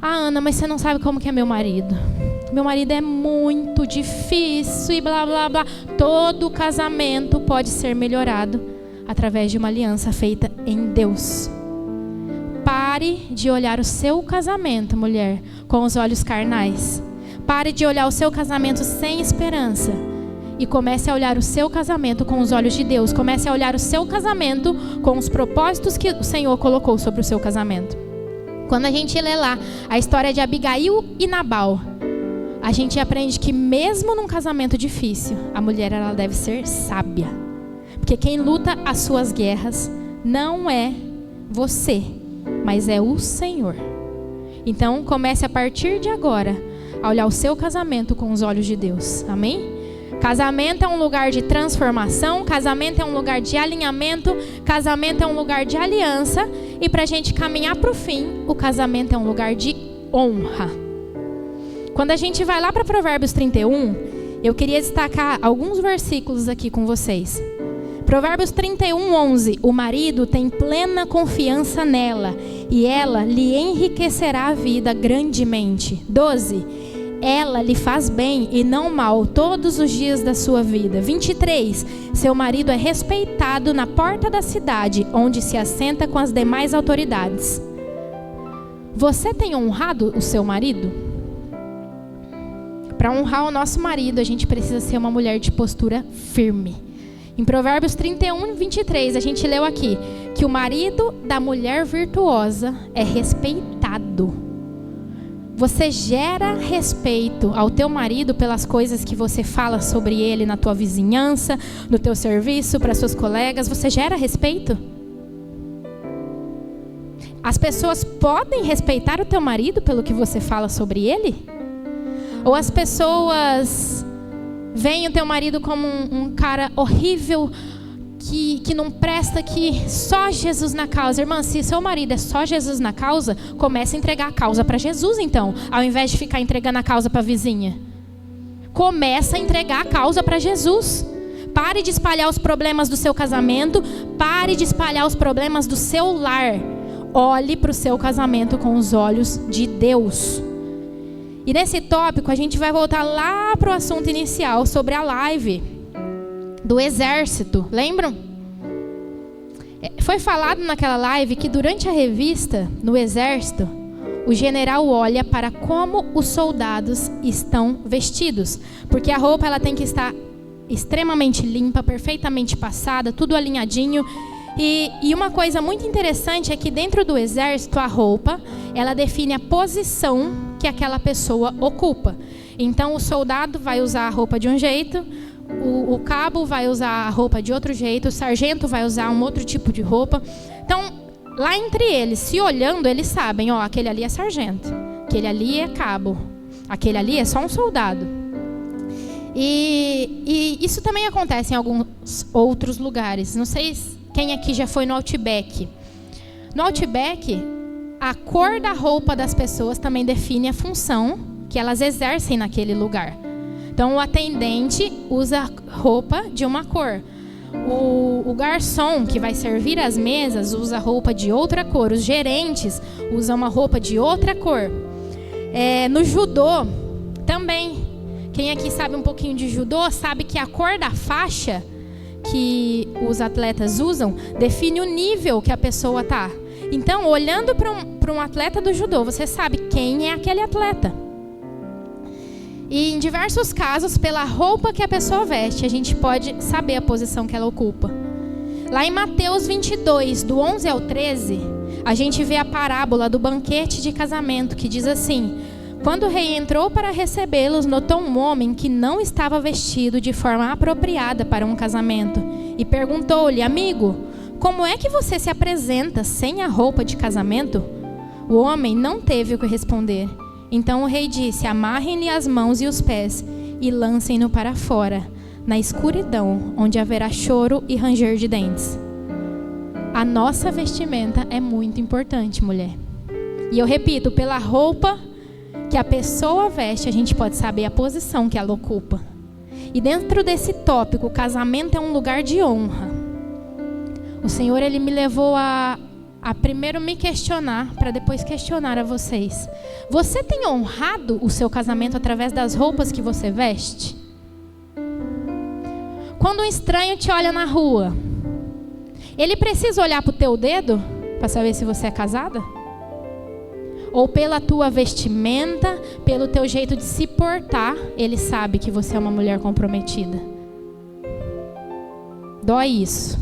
Ana, mas você não sabe como que é meu marido. Meu marido é muito difícil e blá, blá, blá. Todo casamento pode ser melhorado através de uma aliança feita em Deus. Pare de olhar o seu casamento, mulher, com os olhos carnais. Pare de olhar o seu casamento sem esperança. E comece a olhar o seu casamento com os olhos de Deus. Comece a olhar o seu casamento com os propósitos que o Senhor colocou sobre o seu casamento. Quando a gente lê lá a história de Abigail e Nabal, a gente aprende que mesmo num casamento difícil, a mulher ela deve ser sábia. Porque quem luta as suas guerras não é você, mas é o Senhor. Então comece a partir de agora a olhar o seu casamento com os olhos de Deus. Amém? Casamento é um lugar de transformação, casamento é um lugar de alinhamento, casamento é um lugar de aliança. E para a gente caminhar para o fim, o casamento é um lugar de honra. Quando a gente vai lá para Provérbios 31, eu queria destacar alguns versículos aqui com vocês. Provérbios 31, 11. O marido tem plena confiança nela, e ela lhe enriquecerá a vida grandemente. 12. Ela lhe faz bem e não mal todos os dias da sua vida. 23. Seu marido é respeitado na porta da cidade, onde se assenta com as demais autoridades. Você tem honrado o seu marido? Para honrar o nosso marido, a gente precisa ser uma mulher de postura firme. Em Provérbios 31, 23, a gente leu aqui que o marido da mulher virtuosa é respeitado. Você gera respeito ao teu marido pelas coisas que você fala sobre ele na tua vizinhança, no teu serviço, para seus colegas. Você gera respeito? As pessoas podem respeitar o teu marido pelo que você fala sobre ele? Ou as pessoas veem o teu marido como um cara horrível, que não presta, que só Jesus na causa? Irmã, se seu marido é só Jesus na causa, comece a entregar a causa para Jesus então, ao invés de ficar entregando a causa para a vizinha. Começa a entregar a causa para Jesus. Pare de espalhar os problemas do seu casamento, pare de espalhar os problemas do seu lar. Olhe para o seu casamento com os olhos de Deus. E nesse tópico a gente vai voltar lá para o assunto inicial sobre a live do exército. Lembram? Foi falado naquela live que durante a revista no exército, o general olha para como os soldados estão vestidos. Porque a roupa ela tem que estar extremamente limpa, perfeitamente passada, tudo alinhadinho. E uma coisa muito interessante é que dentro do exército a roupa, ela define a posição que aquela pessoa ocupa. Então o soldado vai usar a roupa de um jeito, o cabo vai usar a roupa de outro jeito, o sargento vai usar um outro tipo de roupa. Então lá entre eles, se olhando, eles sabem, ó, aquele ali é sargento, aquele ali é cabo, aquele ali é só um soldado. E isso também acontece em alguns outros lugares. Não sei quem aqui já foi no Outback. No Outback, a cor da roupa das pessoas também define a função que elas exercem naquele lugar. Então, o atendente usa roupa de uma cor. O garçom que vai servir as mesas usa roupa de outra cor. Os gerentes usam uma roupa de outra cor. No judô, também. Quem aqui sabe um pouquinho de judô, sabe que a cor da faixa que os atletas usam define o nível que a pessoa está. Então, olhando para um atleta do judô, você sabe quem é aquele atleta. E em diversos casos, pela roupa que a pessoa veste, a gente pode saber a posição que ela ocupa. Lá em Mateus 22, do 11 ao 13, a gente vê a parábola do banquete de casamento, que diz assim: quando o rei entrou para recebê-los, notou um homem que não estava vestido de forma apropriada para um casamento e perguntou-lhe: amigo, como é que você se apresenta sem a roupa de casamento? O homem não teve o que responder. Então o rei disse: amarrem-lhe as mãos e os pés e lancem-no para fora, na escuridão, onde haverá choro e ranger de dentes. A nossa vestimenta é muito importante, mulher. E eu repito, pela roupa que a pessoa veste, a gente pode saber a posição que ela ocupa. E dentro desse tópico, o casamento é um lugar de honra. O Senhor, Ele me levou a primeiro me questionar, para depois questionar a vocês. Você tem honrado o seu casamento através das roupas que você veste? Quando um estranho te olha na rua, ele precisa olhar para o teu dedo para saber se você é casada? Ou pela tua vestimenta, pelo teu jeito de se portar, ele sabe que você é uma mulher comprometida? Dói isso.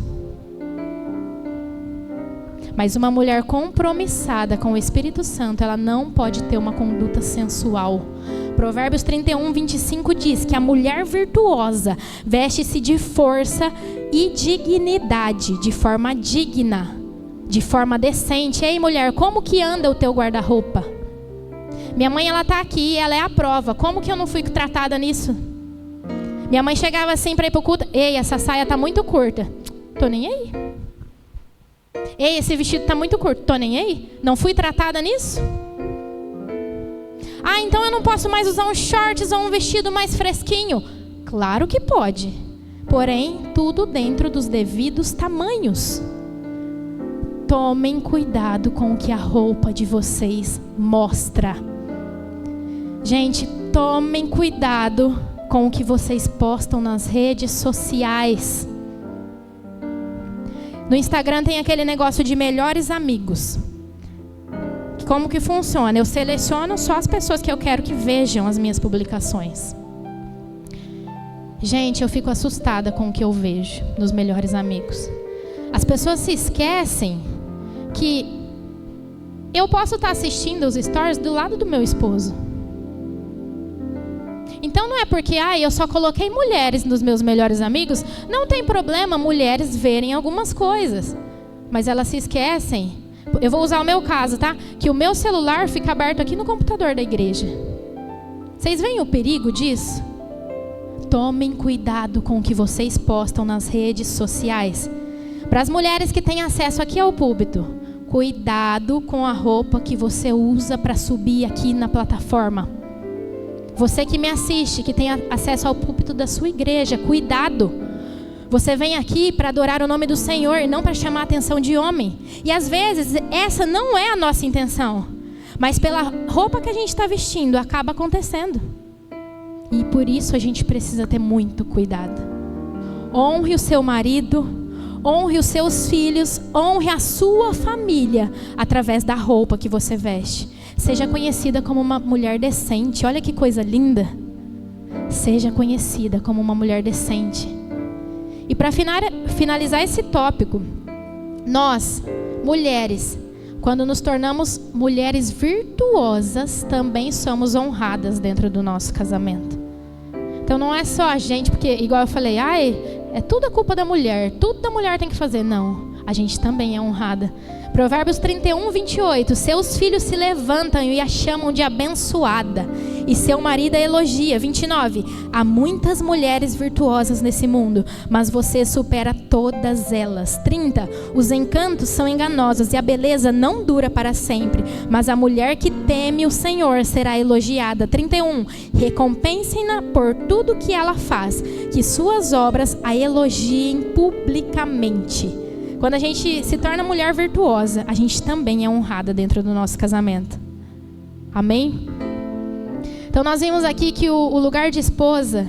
Mas uma mulher compromissada com o Espírito Santo, ela não pode ter uma conduta sensual. Provérbios 31, 25 diz que a mulher virtuosa veste-se de força e dignidade, de forma digna, de forma decente. Ei, mulher, como que anda o teu guarda-roupa? Minha mãe, ela tá aqui, ela é a prova. Como que eu não fui tratada nisso? Minha mãe chegava assim para ir pro culto: ei, essa saia tá muito curta. Tô nem aí. Ei, esse vestido tá muito curto. Tô nem aí. Não fui tratada nisso? Ah, então eu não posso mais usar uns shorts ou um vestido mais fresquinho. Claro que pode. Porém, tudo dentro dos devidos tamanhos. Tomem cuidado com o que a roupa de vocês mostra. Gente, tomem cuidado com o que vocês postam nas redes sociais. No Instagram tem aquele negócio de melhores amigos. Como que funciona? Eu seleciono só as pessoas que eu quero que vejam as minhas publicações. Gente, eu fico assustada com o que eu vejo nos melhores amigos. As pessoas se esquecem que eu posso estar assistindo os stories do lado do meu esposo. Então não é porque eu só coloquei mulheres nos meus melhores amigos. Não tem problema mulheres verem algumas coisas. Mas elas se esquecem. Eu vou usar o meu caso, tá? Que o meu celular fica aberto aqui no computador da igreja. Vocês veem o perigo disso? Tomem cuidado com o que vocês postam nas redes sociais. Para as mulheres que têm acesso aqui ao púlpito, cuidado com a roupa que você usa para subir aqui na plataforma. Você que me assiste, que tem acesso ao púlpito da sua igreja, cuidado. Você vem aqui para adorar o nome do Senhor e não para chamar a atenção de homem. E às vezes essa não é a nossa intenção. Mas pela roupa que a gente está vestindo, acaba acontecendo. E por isso a gente precisa ter muito cuidado. Honre o seu marido, honre os seus filhos, honre a sua família através da roupa que você veste. Seja conhecida como uma mulher decente. Olha que coisa linda. Seja conhecida como uma mulher decente. E para finalizar esse tópico, nós, mulheres, quando nos tornamos mulheres virtuosas, também somos honradas dentro do nosso casamento. Então não é só a gente, porque igual eu falei, é tudo a culpa da mulher, tudo a mulher tem que fazer. Não, a gente também é honrada. Provérbios 31, 28. Seus filhos se levantam e a chamam de abençoada, e seu marido a elogia. 29. Há muitas mulheres virtuosas nesse mundo, mas você supera todas elas. 30. Os encantos são enganosos e a beleza não dura para sempre, mas a mulher que teme o Senhor será elogiada. 31. Recompensem-na por tudo que ela faz, que suas obras a elogiem publicamente. Quando a gente se torna mulher virtuosa, a gente também é honrada dentro do nosso casamento. Amém? Então nós vimos aqui que o lugar de esposa,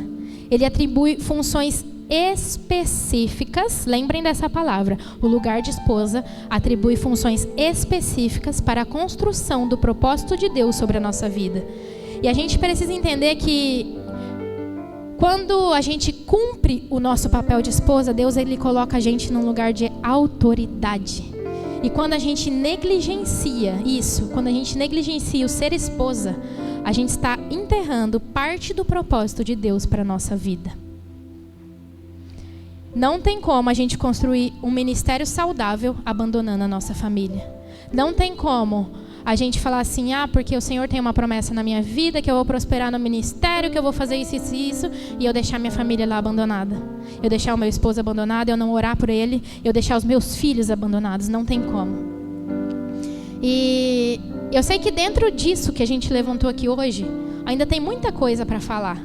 ele atribui funções específicas. Lembrem dessa palavra. O lugar de esposa atribui funções específicas para a construção do propósito de Deus sobre a nossa vida. E a gente precisa entender que quando a gente cumpre o nosso papel de esposa, Deus ele coloca a gente num lugar de autoridade. E quando a gente negligencia isso, quando a gente negligencia o ser esposa, a gente está enterrando parte do propósito de Deus para a nossa vida. Não tem como a gente construir um ministério saudável abandonando a nossa família. Não tem como a gente falar assim, porque o Senhor tem uma promessa na minha vida, que eu vou prosperar no ministério, que eu vou fazer isso, e eu deixar minha família lá abandonada. Eu deixar o meu esposo abandonado, eu não orar por ele, eu deixar os meus filhos abandonados. Não tem como. E eu sei que dentro disso que a gente levantou aqui hoje, ainda tem muita coisa para falar.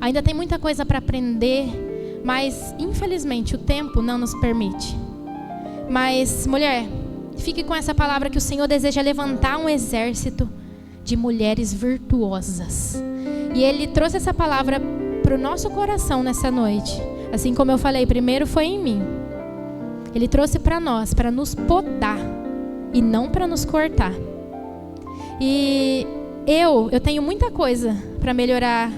Ainda tem muita coisa para aprender, mas infelizmente o tempo não nos permite. Mas, mulher, fique com essa palavra que o Senhor deseja levantar um exército de mulheres virtuosas. E Ele trouxe essa palavra para o nosso coração nessa noite. Assim como eu falei, primeiro foi em mim. Ele trouxe para nós, para nos podar e não para nos cortar. E eu tenho muita coisa para melhorar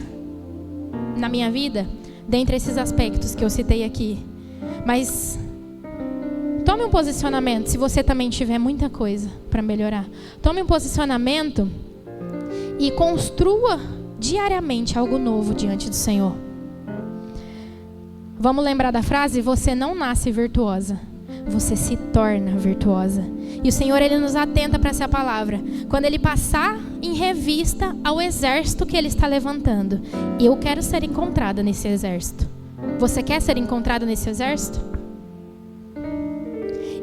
na minha vida, dentre esses aspectos que eu citei aqui. Mas tome um posicionamento, se você também tiver muita coisa para melhorar. Tome um posicionamento e construa diariamente algo novo diante do Senhor. Vamos lembrar da frase? Você não nasce virtuosa, você se torna virtuosa. E o Senhor, Ele nos atenta para essa palavra. Quando Ele passar em revista ao exército que Ele está levantando. Eu quero ser encontrada nesse exército. Você quer ser encontrada nesse exército?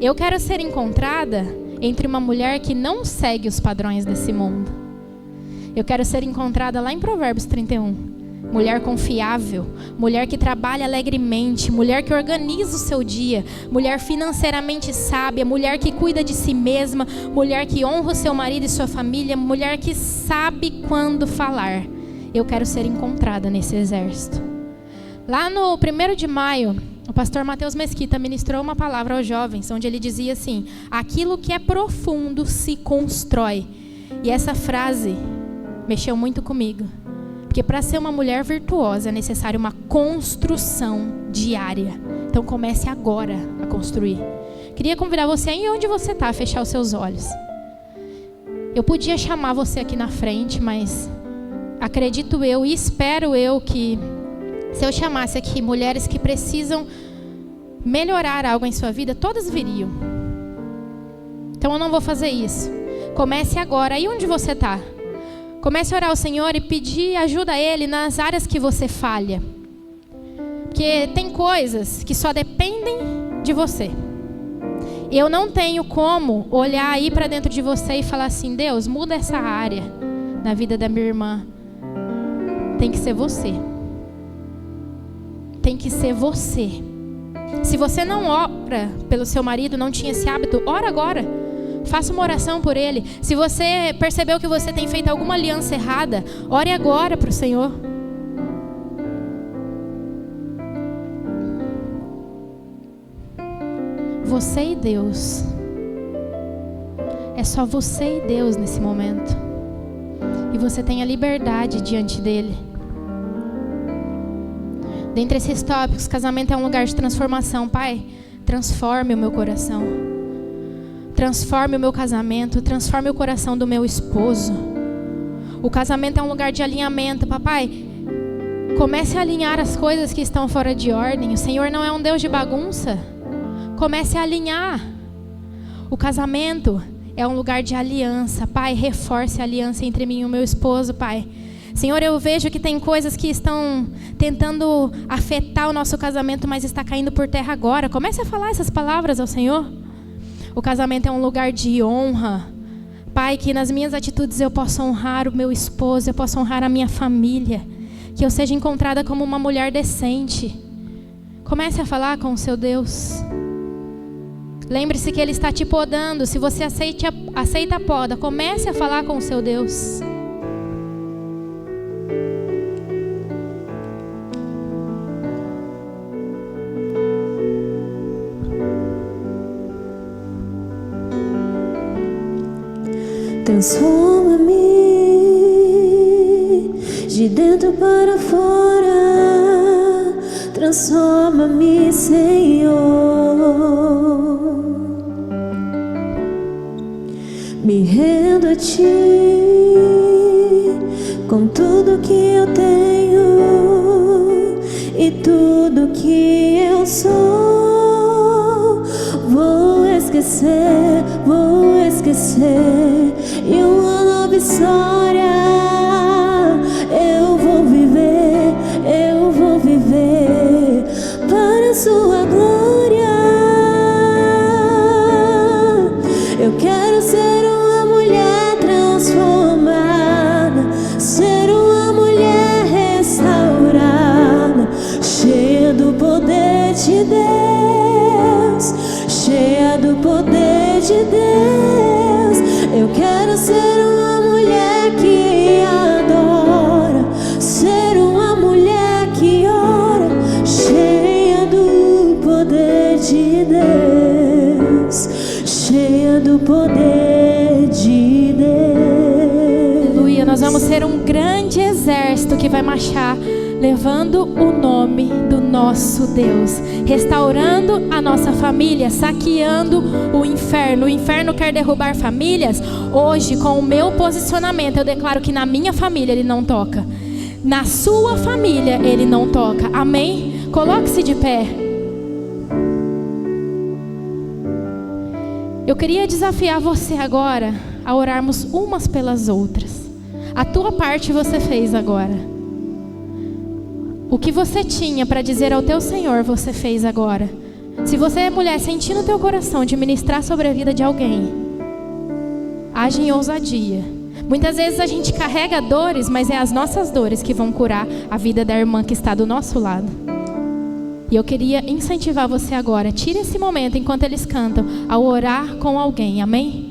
Eu quero ser encontrada entre uma mulher que não segue os padrões desse mundo. Eu quero ser encontrada lá em Provérbios 31. Mulher confiável, mulher que trabalha alegremente, mulher que organiza o seu dia, mulher financeiramente sábia, mulher que cuida de si mesma, mulher que honra o seu marido e sua família, mulher que sabe quando falar. Eu quero ser encontrada nesse exército. Lá no 1º de maio, o pastor Mateus Mesquita ministrou uma palavra aos jovens, onde ele dizia assim: aquilo que é profundo se constrói. E essa frase mexeu muito comigo. Porque para ser uma mulher virtuosa é necessário uma construção diária. Então comece agora a construir. Queria convidar você aí onde você está a fechar os seus olhos. Eu podia chamar você aqui na frente, mas acredito eu e espero eu que se eu chamasse aqui mulheres que precisam melhorar algo em sua vida, todas viriam. Então eu não vou fazer isso. Comece agora, aí onde você está. Comece a orar ao Senhor e pedir ajuda a Ele nas áreas que você falha. Porque tem coisas que só dependem de você. Eu não tenho como olhar aí para dentro de você e falar assim: Deus, muda essa área na vida da minha irmã. Tem que ser você. Tem que ser você. Se você não ora pelo seu marido, não tinha esse hábito, ora agora. Faça uma oração por ele. Se você percebeu que você tem feito alguma aliança errada, ore agora para o Senhor. Você e Deus. É só você e Deus nesse momento. E você tem a liberdade diante dele. Dentre esses tópicos, casamento é um lugar de transformação. Pai, transforme o meu coração. Transforme o meu casamento, transforme o coração do meu esposo. O casamento é um lugar de alinhamento. Papai, comece a alinhar as coisas que estão fora de ordem. O Senhor não é um Deus de bagunça. Comece a alinhar. O casamento é um lugar de aliança. Pai, reforce a aliança entre mim e o meu esposo, Pai. Senhor, eu vejo que tem coisas que estão tentando afetar o nosso casamento, mas está caindo por terra agora. Comece a falar essas palavras ao Senhor. O casamento é um lugar de honra. Pai, que nas minhas atitudes eu possa honrar o meu esposo, eu possa honrar a minha família. Que eu seja encontrada como uma mulher decente. Comece a falar com o seu Deus. Lembre-se que Ele está te podando. Se você aceita a poda, comece a falar com o seu Deus. Transforma-me de dentro para fora. Transforma-me, Senhor. Me rendo a Ti com tudo que eu tenho e tudo que eu sou. Vou esquecer e uma nova história eu vou viver para a Sua glória. Eu quero ser uma mulher transformada, ser uma mulher restaurada, cheia do poder de Deus, cheia do poder de Deus. Eu quero ser uma mulher que adora, ser uma mulher que ora, cheia do poder de Deus, cheia do poder de Deus. Aleluia, nós vamos ser um grande exército que vai marchar levando o nome do nosso Deus, restaurando a nossa família, saqueando o inferno. O inferno quer derrubar famílias. Hoje, com o meu posicionamento, eu declaro que na minha família ele não toca, na sua família ele não toca. Amém? Coloque-se de pé. Eu queria desafiar você agora a orarmos umas pelas outras. A tua parte você fez agora. O que você tinha para dizer ao teu Senhor, você fez agora. Se você é mulher, sentindo o teu coração de ministrar sobre a vida de alguém, age em ousadia. Muitas vezes a gente carrega dores, mas é as nossas dores que vão curar a vida da irmã que está do nosso lado. E eu queria incentivar você agora, tire esse momento enquanto eles cantam, a orar com alguém, amém?